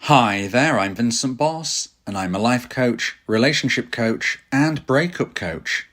Hi there, I'm Vincent Bos, and I'm a life coach, relationship coach, and breakup coach.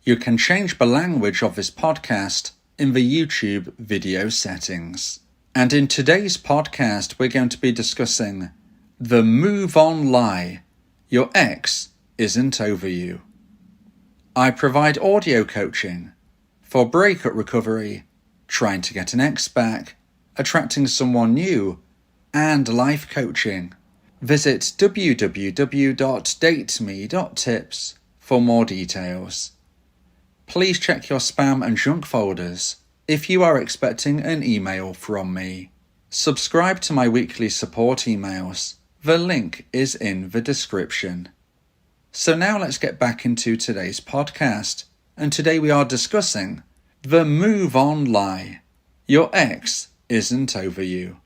You can change the language of this podcast in the YouTube video settings. And in today's podcast, we're going to be discussing the move on lie. Your ex isn't over you. I provide audio coaching for breakup recovery, trying to get an ex back, attracting someone new, and life coaching. Visit www.dateme.tips for more details. Please check your spam and junk folders if you are expecting an email from me. Subscribe to my weekly support emails. The link is in the description. So now let's get back into today's podcast. And today we are discussing the move on lie. Your ex isn't over you.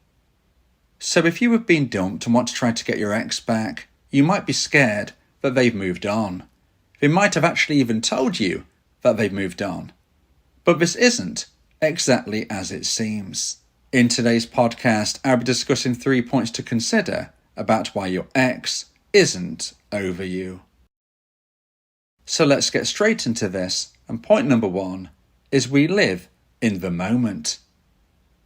So if you have been dumped and want to try to get your ex back, you might be scared that they've moved on. They might have actually even told you that they've moved on. But this isn't exactly as it seems. In today's podcast, I'll be discussing 3 points to consider about why your ex isn't over you. So let's get straight into this, and point number 1 is we live in the moment.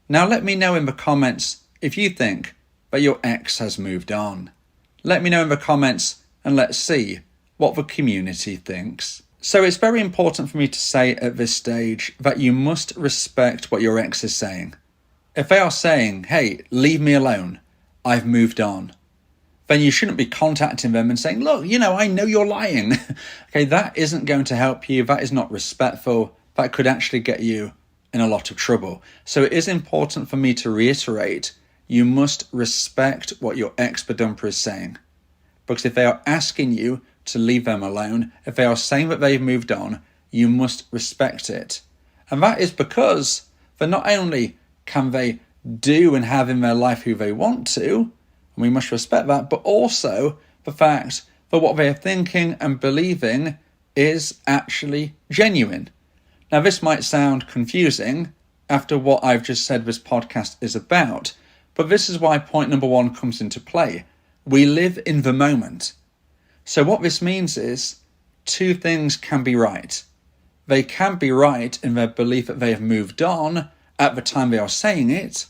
Now let me know in the comments if you think that your ex has moved on. Let me know in the comments and let's see what the community thinks. So it's very important for me to say at this stage that you must respect what your ex is saying. If they are saying, hey, leave me alone, I've moved on, then you shouldn't be contacting them and saying, look, I know you're lying. Okay, that isn't going to help you. That is not respectful. That could actually get you in a lot of trouble. So it is important for me to reiterate, you must respect what your ex-bedumper is saying. Because if they are asking you to leave them alone, if they are saying that they've moved on, you must respect it. And that is because that not only can they do and have in their life who they want to, and we must respect that, but also the fact that what they are thinking and believing is actually genuine. Now this might sound confusing after what I've just said this podcast is about, but this is why point number 1 comes into play. We live in the moment. So what this means is 2 things can be right. They can be right in their belief that they have moved on at the time they are saying it,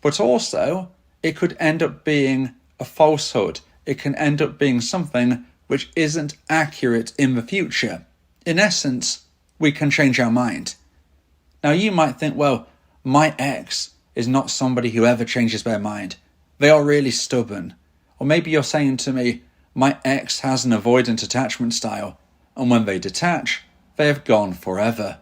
but also it could end up being a falsehood. It can end up being something which isn't accurate in the future. In essence, we can change our mind. Now you might think, well, my ex is not somebody who ever changes their mind. They are really stubborn. Or maybe you're saying to me, my ex has an avoidant attachment style, and when they detach, they have gone forever.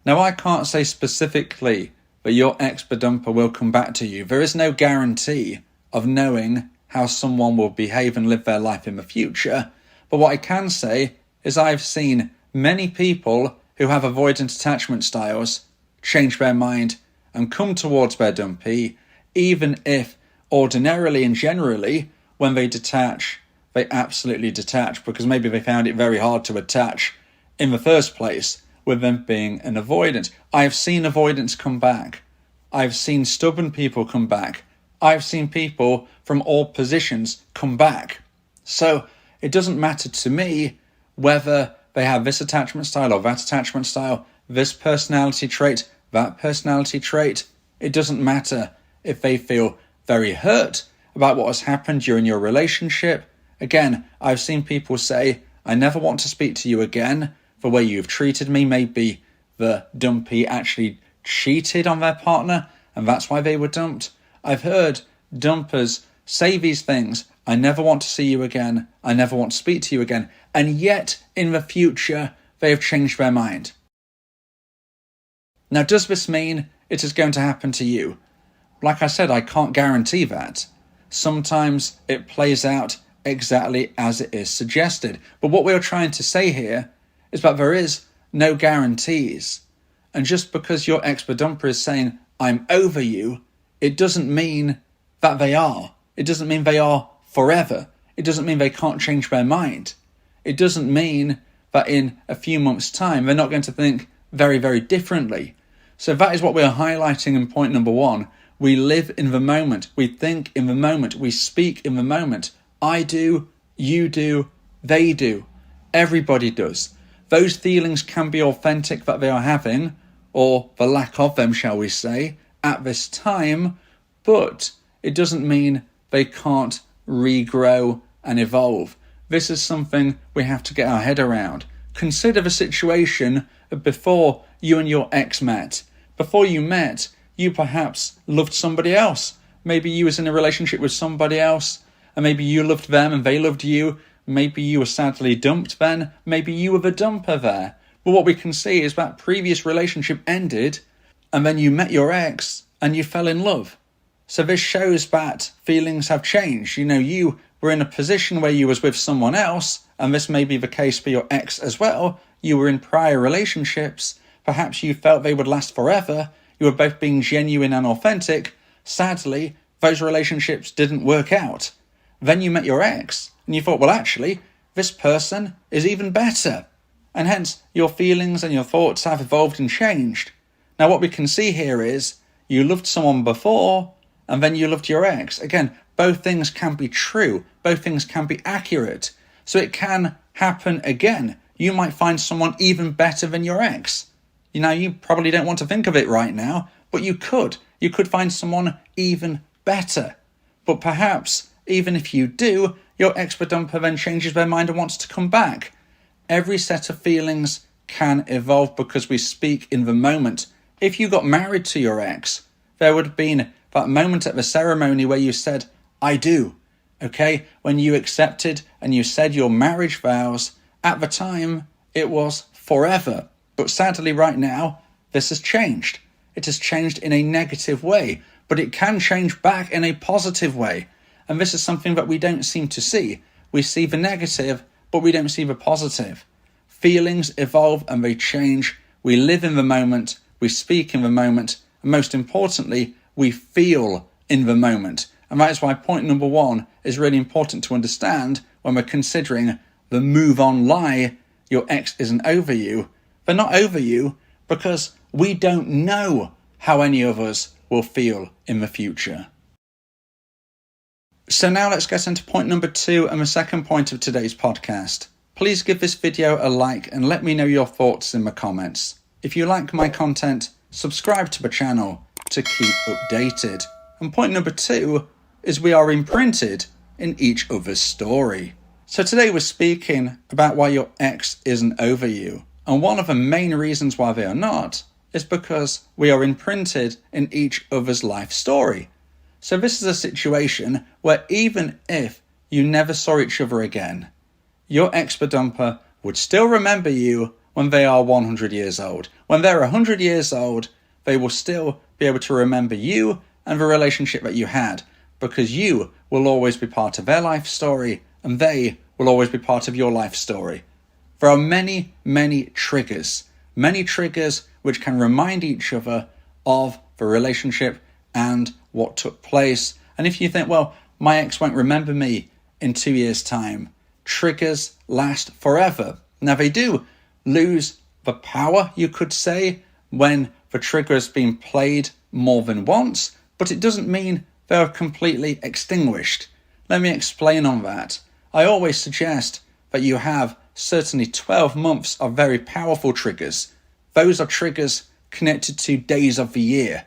Now I can't say specifically that your ex-bedumper will come back to you. There is no guarantee of knowing how someone will behave and live their life in the future. But what I can say is I've seen many people who have avoidant attachment styles change their mind and come towards their dumpy, even if ordinarily and generally, when they detach, they absolutely detach because maybe they found it very hard to attach in the first place with them being an avoidant. I've seen avoidants come back. I've seen stubborn people come back. I've seen people from all positions come back. So it doesn't matter to me whether they have this attachment style or that attachment style, this personality trait, that personality trait. It doesn't matter if they feel very hurt about what has happened during your relationship. Again, I've seen people say, I never want to speak to you again. The way you've treated me, maybe the dumpy actually cheated on their partner and that's why they were dumped. I've heard dumpers say these things, I never want to see you again, I never want to speak to you again, and yet in the future they have changed their mind. Now does this mean it is going to happen to you? Like I said, I can't guarantee that. Sometimes it plays out exactly as it is suggested. But what we're trying to say here is that there is no guarantees. And just because your ex-bedumper is saying, I'm over you, it doesn't mean that they are. It doesn't mean they are forever. It doesn't mean they can't change their mind. It doesn't mean that in a few months' time they're not going to think very, very differently. So that is what we're highlighting in point number 1. We live in the moment. We think in the moment. We speak in the moment. I do, you do, they do. Everybody does. Those feelings can be authentic that they are having, or the lack of them, shall we say, at this time, but it doesn't mean they can't regrow and evolve. This is something we have to get our head around. Consider the situation of before you and your ex met. Before you met, you perhaps loved somebody else. Maybe you was in a relationship with somebody else, and maybe you loved them and they loved you. Maybe you were sadly dumped then. Maybe you were the dumper there. But what we can see is that previous relationship ended, and then you met your ex and you fell in love. So this shows that feelings have changed. You were in a position where you was with someone else, and this may be the case for your ex as well. You were in prior relationships. Perhaps you felt they would last forever. You were both being genuine and authentic. Sadly, those relationships didn't work out. Then you met your ex, and you thought, well, actually, this person is even better. And hence, your feelings and your thoughts have evolved and changed. Now, what we can see here is you loved someone before, and then you loved your ex. Again, both things can be true. Both things can be accurate. So it can happen again. You might find someone even better than your ex. You probably don't want to think of it right now, but you could. You could find someone even better. But perhaps, even if you do, your ex-dumper then changes their mind and wants to come back. Every set of feelings can evolve because we speak in the moment. If you got married to your ex, there would have been that moment at the ceremony where you said, I do. Okay? When you accepted and you said your marriage vows, at the time, it was forever. But sadly right now, this has changed. It has changed in a negative way, but it can change back in a positive way. And this is something that we don't seem to see. We see the negative, but we don't see the positive. Feelings evolve and they change. We live in the moment, we speak in the moment, and most importantly, we feel in the moment. And that is why point number 1 is really important to understand when we're considering the move on lie. Your ex isn't over you. They're not over you because we don't know how any of us will feel in the future. So now let's get into point number 2 and the second point of today's podcast. Please give this video a like and let me know your thoughts in the comments. If you like my content, subscribe to the channel to keep updated. And point number 2 is we are imprinted in each other's story. So today we're speaking about why your ex isn't over you. And one of the main reasons why they are not is because we are imprinted in each other's life story. So this is a situation where even if you never saw each other again, your ex-dumper would still remember you when they are 100 years old. When they're 100 years old, they will still be able to remember you and the relationship that you had, because you will always be part of their life story and they will always be part of your life story. There are many, many triggers which can remind each other of the relationship and what took place. And if you think, well, my ex won't remember me in 2 years' time, triggers last forever. Now they do lose the power, you could say, when the trigger has been played more than once, but it doesn't mean they're completely extinguished. Let me explain on that. I always suggest that you have certainly 12 months of very powerful triggers. Those are triggers connected to days of the year.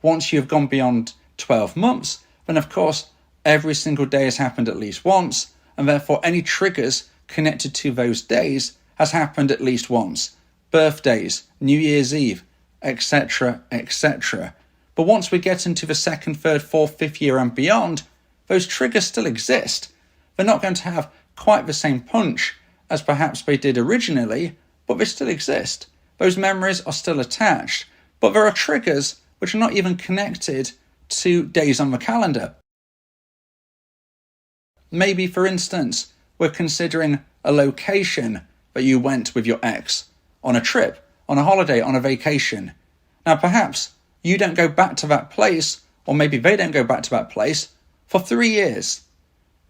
Once you've gone beyond 12 months, then of course every single day has happened at least once, and therefore any triggers connected to those days has happened at least once. Birthdays, New Year's Eve, etc., etc. But once we get into the 2nd, 3rd, 4th, 5th year and beyond, those triggers still exist. They're not going to have quite the same punch as perhaps they did originally, but they still exist. Those memories are still attached, but there are triggers which are not even connected to days on the calendar. Maybe, for instance, we're considering a location that you went with your ex on a trip, on a holiday, on a vacation. Now, perhaps you don't go back to that place, or maybe they don't go back to that place for 3 years.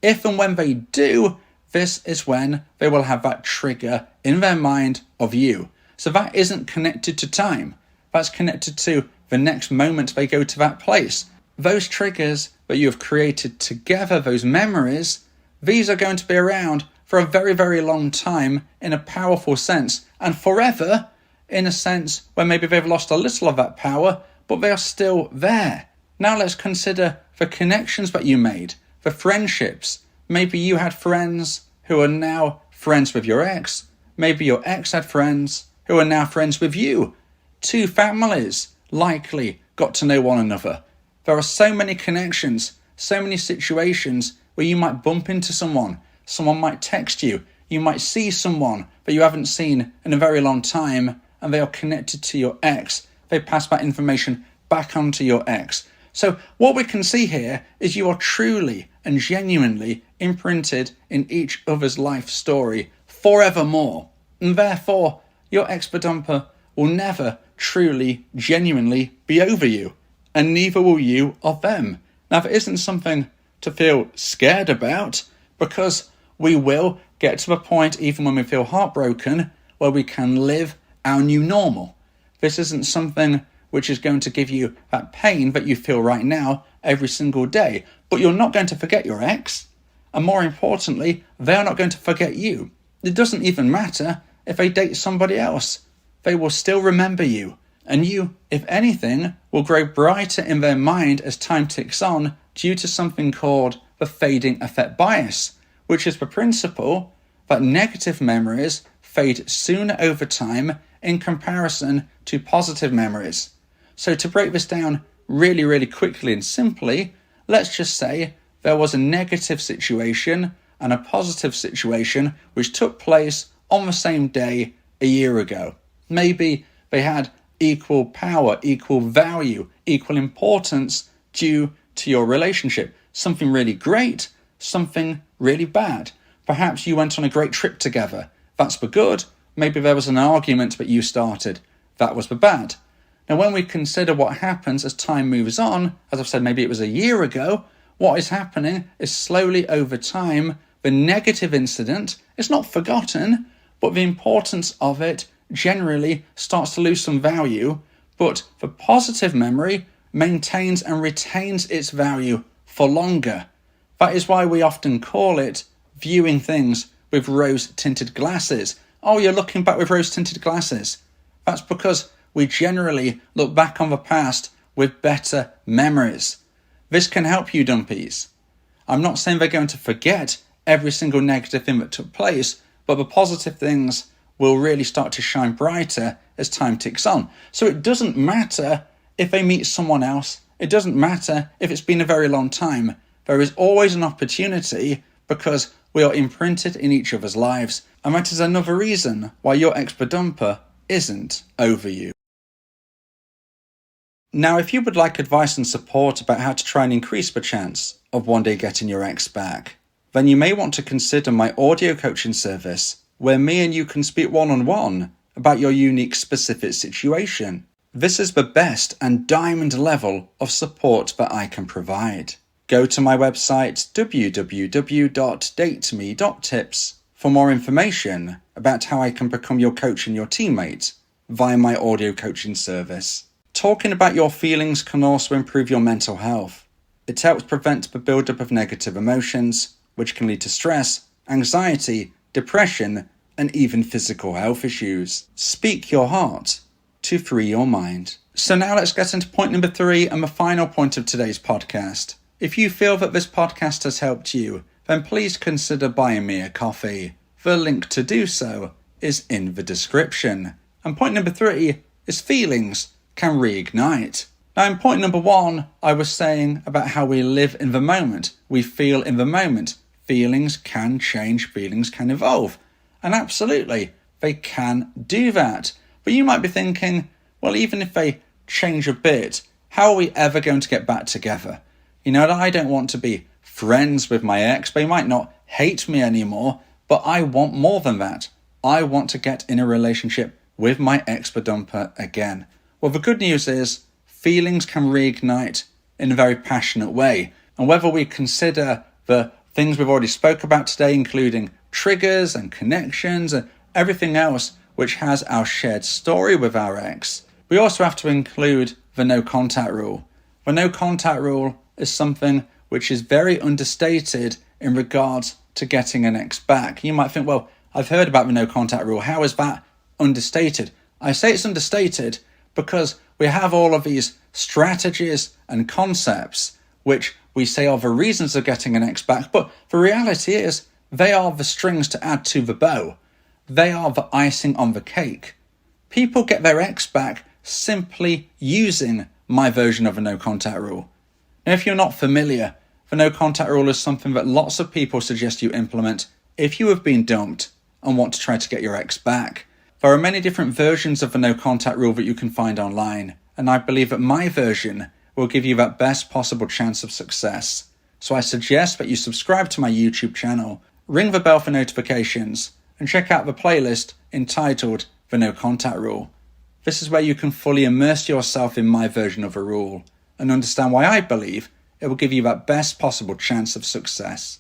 If and when they do, this is when they will have that trigger in their mind of you. So that isn't connected to time. That's connected to the next moment they go to that place. those triggers that you have created together, those memories, these are going to be around for a very, very long time in a powerful sense, and forever in a sense where maybe they've lost a little of that power, but they are still there. Now let's consider the connections that you made, the friendships. Maybe you had friends who are now friends with your ex. Maybe your ex had friends who are now friends with you. Two families likely got to know one another. There are so many connections, so many situations where you might bump into someone. Someone might text you. You might see someone that you haven't seen in a very long time, and they are connected to your ex. They pass that information back onto your ex. So what we can see here is you are truly and genuinely imprinted in each other's life story forevermore. And therefore, your ex-dumper will never truly, genuinely be over you. And neither will you of them. Now, that isn't something to feel scared about, because we will get to a point, even when we feel heartbroken, where we can live our new normal. This isn't something which is going to give you that pain that you feel right now every single day. But you're not going to forget your ex. And more importantly, they're not going to forget you. It doesn't even matter if they date somebody else. They will still remember you. And you, if anything, will grow brighter in their mind as time ticks on due to something called the fading effect bias, which is the principle that negative memories fade sooner over time in comparison to positive memories. So to break this down really, really quickly and simply, let's just say there was a negative situation and a positive situation which took place on the same day a year ago. Maybe they had equal power, equal value, equal importance due to your relationship. Something really great, something really bad. Perhaps you went on a great trip together. That's the good. Maybe there was an argument that you started. That was the bad. Now, when we consider what happens as time moves on, as I've said, maybe it was a year ago, what is happening is slowly over time, the negative incident is not forgotten, but the importance of it generally starts to lose some value, but the positive memory maintains and retains its value for longer. That is why we often call it viewing things with rose-tinted glasses. Oh, you're looking back with rose-tinted glasses. That's because we generally look back on the past with better memories. This can help you, dumpies. I'm not saying they're going to forget every single negative thing that took place, but the positive things will really start to shine brighter as time ticks on. So it doesn't matter if they meet someone else. It doesn't matter if it's been a very long time. There is always an opportunity because we are imprinted in each other's lives. And that is another reason why your ex-dumper isn't over you. Now, if you would like advice and support about how to try and increase the chance of one day getting your ex back, then you may want to consider my audio coaching service, where me and you can speak one-on-one about your unique specific situation. This is the best and diamond level of support that I can provide. Go to my website www.dateme.tips for more information about how I can become your coach and your teammate via my audio coaching service. Talking about your feelings can also improve your mental health. It helps prevent the buildup of negative emotions, which can lead to stress, anxiety, depression, and even physical health issues. Speak your heart to free your mind. So now let's get into point number 3 and the final point of today's podcast. If you feel that this podcast has helped you, then please consider buying me a coffee. The link to do so is in the description. And point number 3 is feelings can reignite. Now, in point number 1, I was saying about how we live in the moment. We feel in the moment. Feelings can change, feelings can evolve. And absolutely, they can do that. But you might be thinking, well, even if they change a bit, how are we ever going to get back together? You know, I don't want to be friends with my ex. They might not hate me anymore, but I want more than that. I want to get in a relationship with my ex-dumper again. Well, the good news is feelings can reignite in a very passionate way. And whether we consider the things we've already spoke about today, including triggers and connections and everything else which has our shared story with our ex, we also have to include the no contact rule. The no contact rule is something which is very understated in regards to getting an ex back. You might think, well, I've heard about the no contact rule. How is that understated? I say it's understated because we have all of these strategies and concepts which we say are the reasons of getting an ex back, but the reality is they are the strings to add to the bow. They are the icing on the cake. People get their ex back simply using my version of a no contact rule. Now, if you're not familiar, the no contact rule is something that lots of people suggest you implement if you have been dumped and want to try to get your ex back. There are many different versions of the no contact rule that you can find online, and I believe that my version will give you that best possible chance of success. So I suggest that you subscribe to my YouTube channel, ring the bell for notifications, and check out the playlist entitled The No Contact Rule. This is where you can fully immerse yourself in my version of a rule and understand why I believe it will give you that best possible chance of success.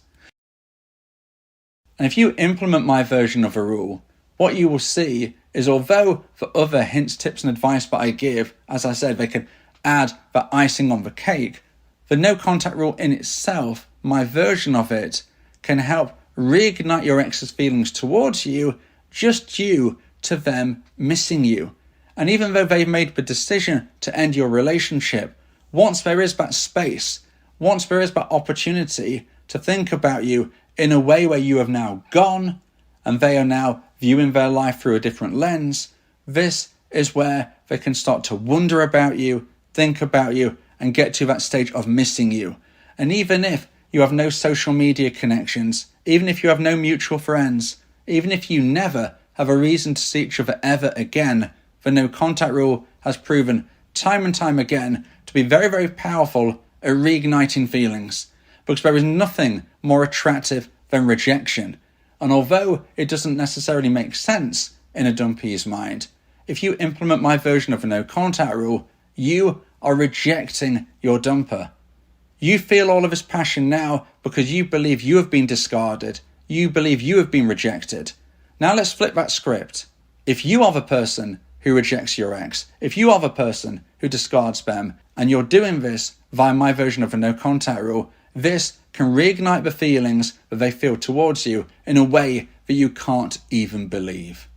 And if you implement my version of a rule, what you will see is although the other hints, tips and advice that I give, as I said, they can add the icing on the cake, the no contact rule in itself, my version of it, can help reignite your ex's feelings towards you just due to them missing you. And even though they've made the decision to end your relationship, once there is that space, once there is that opportunity to think about you in a way where you have now gone and they are now viewing their life through a different lens, this is where they can start to wonder about you, think about you, and get to that stage of missing you. And even if you have no social media connections, even if you have no mutual friends, even if you never have a reason to see each other ever again, the no contact rule has proven time and time again to be very, very powerful at reigniting feelings, because there is nothing more attractive than rejection. And although it doesn't necessarily make sense in a dumpy's mind, if you implement my version of the no contact rule, you are rejecting your dumper. You feel all of this passion now because you believe you have been discarded. You believe you have been rejected. Now let's flip that script. If you are the person who rejects your ex, if you are the person who discards them, and you're doing this via my version of the no contact rule, this can reignite the feelings that they feel towards you in a way that you can't even believe.